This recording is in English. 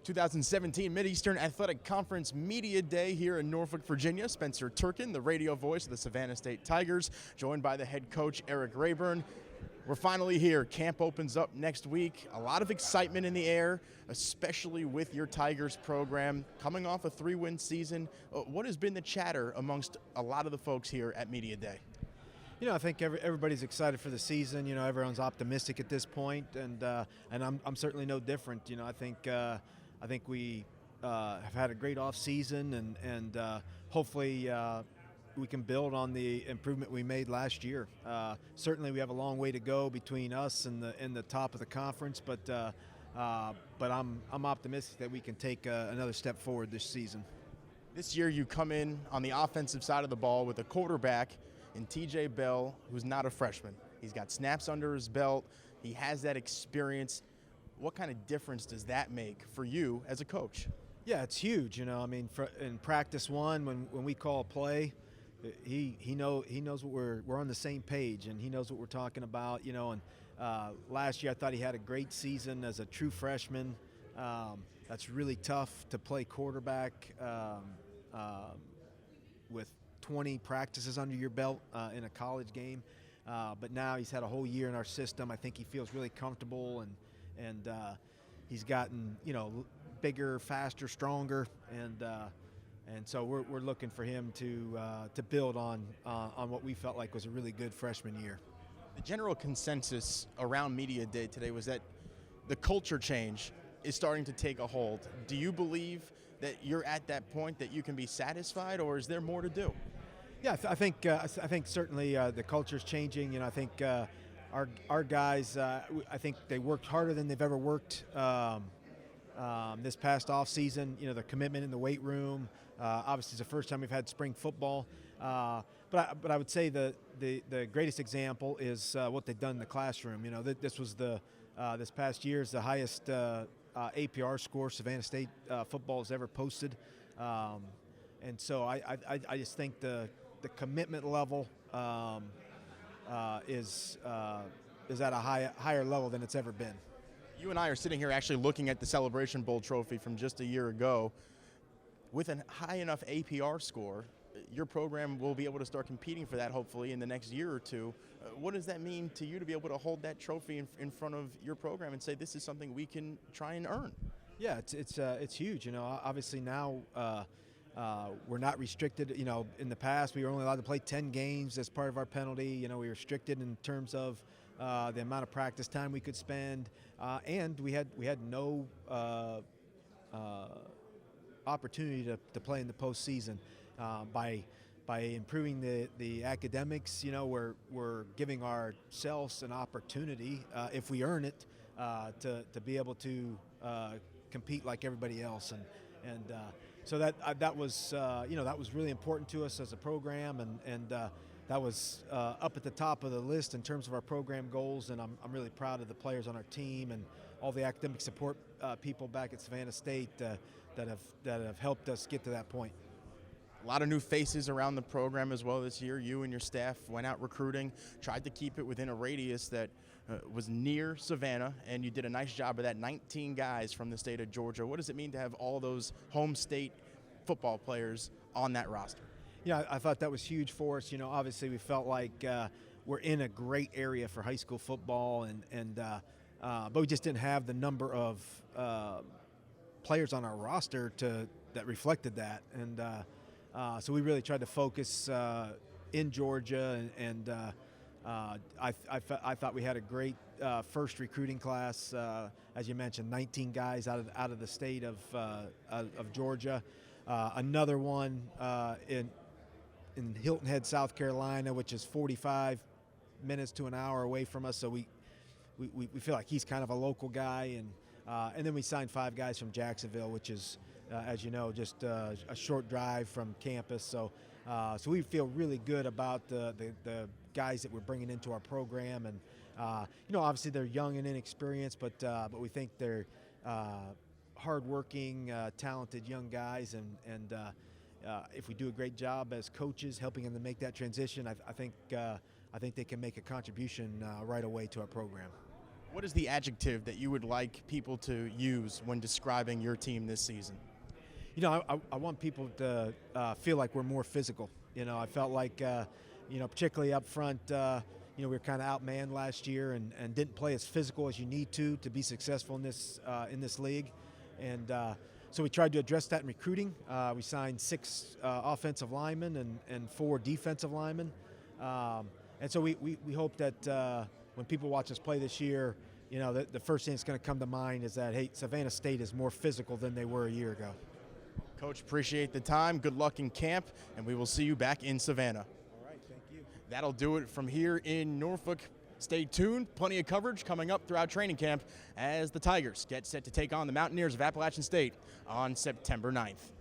2017 Mid-Eastern Athletic Conference Media Day here in Norfolk, Virginia. Spencer Turkin, the radio voice of the Savannah State Tigers, joined by the head coach, Erik Raeburn. We're finally here. Camp opens up next week. A lot of excitement in the air, especially with your Tigers program. Coming off a 3-win season, what has been the chatter amongst a lot of the folks here at Media Day? You know, I think everybody's excited for the season. You know, everyone's optimistic at this point, and I'm certainly no different. You know, I think we have had a great off season, and hopefully we can build on the improvement we made last year. Certainly, we have a long way to go between us and the top of the conference, but I'm optimistic that we can take another step forward this season. This year, you come in on the offensive side of the ball with a quarterback in T.J. Bell, who's not a freshman. He's got snaps under his belt. He has that experience. What kind of difference does that make for you as a coach? Yeah, it's huge. You know, I mean, in practice one, when we call a play, he knows what we're on the same page, and he knows what we're talking about. You know, and last year I thought he had a great season as a true freshman. That's really tough to play quarterback with 20 practices under your belt in a college game. But now he's had a whole year in our system. I think he feels really comfortable, and he's gotten, you know, bigger, faster, stronger, and so we're looking for him to build on what we felt like was a really good freshman year. The general consensus around Media Day today was that the culture change is starting to take a hold. Do you believe that you're at that point that you can be satisfied, or is there more to do? Yeah, I think certainly the culture's changing. You know, I think our guys, I think they worked harder than they've ever worked this past off season. You know, the commitment in the weight room. Obviously, it's the first time we've had spring football. But I would say the greatest example is what they've done in the classroom. You know, this was this past year's the highest APR score Savannah State football has ever posted. And so I just think the commitment level is at a higher level than it's ever been. You and I are sitting here actually looking at the Celebration Bowl trophy from just a year ago. With a high enough APR score, your program will be able to start competing for that hopefully in the next year or two. What does that mean to you to be able to hold that trophy in front of your program and say this is something we can try and earn? Yeah, it's huge. You know, obviously now we're not restricted. You know, in the past we were only allowed to play 10 games as part of our penalty. You know, we were restricted in terms of the amount of practice time we could spend, and we had no opportunity to play in the postseason. By improving the academics, you know, we're giving ourselves an opportunity, if we earn it, to be able to compete like everybody else, and so that was you know, that was really important to us as a program, and that was up at the top of the list in terms of our program goals. And I'm really proud of the players on our team and all the academic support people back at Savannah State that have helped us get to that point. A lot of new faces around the program as well this year. You and your staff went out recruiting, tried to keep it within a radius that was near Savannah, and you did a nice job of that. 19 guys from the state of Georgia. What does it mean to have all those home state football players on that roster? Yeah, I thought that was huge for us. You know, obviously we felt like we're in a great area for high school football, but we just didn't have the number of players on our roster that reflected that, and so we really tried to focus in Georgia, and I thought we had a great first recruiting class. As you mentioned, 19 guys out of the state of Georgia. Another one in Hilton Head, South Carolina, which is 45 minutes to an hour away from us. So we feel like he's kind of a local guy, and then we signed 5 guys from Jacksonville, which is, as you know, just a short drive from campus. So we feel really good about the guys that we're bringing into our program, and you know, obviously they're young and inexperienced, but we think they're hardworking, talented young guys, and if we do a great job as coaches helping them to make that transition, I think they can make a contribution right away to our program. What is the adjective that you would like people to use when describing your team this season? You know, I want people to feel like we're more physical. You know, I felt like, particularly up front, we were kind of outmanned last year and didn't play as physical as you need to be successful in this league. And so we tried to address that in recruiting. We signed 6 offensive linemen and 4 defensive linemen. And so we hope that when people watch us play this year, the first thing that's going to come to mind is that, hey, Savannah State is more physical than they were a year ago. Coach, appreciate the time. Good luck in camp, and we will see you back in Savannah. All right, thank you. That'll do it from here in Norfolk. Stay tuned. Plenty of coverage coming up throughout training camp as the Tigers get set to take on the Mountaineers of Appalachian State on September 9th.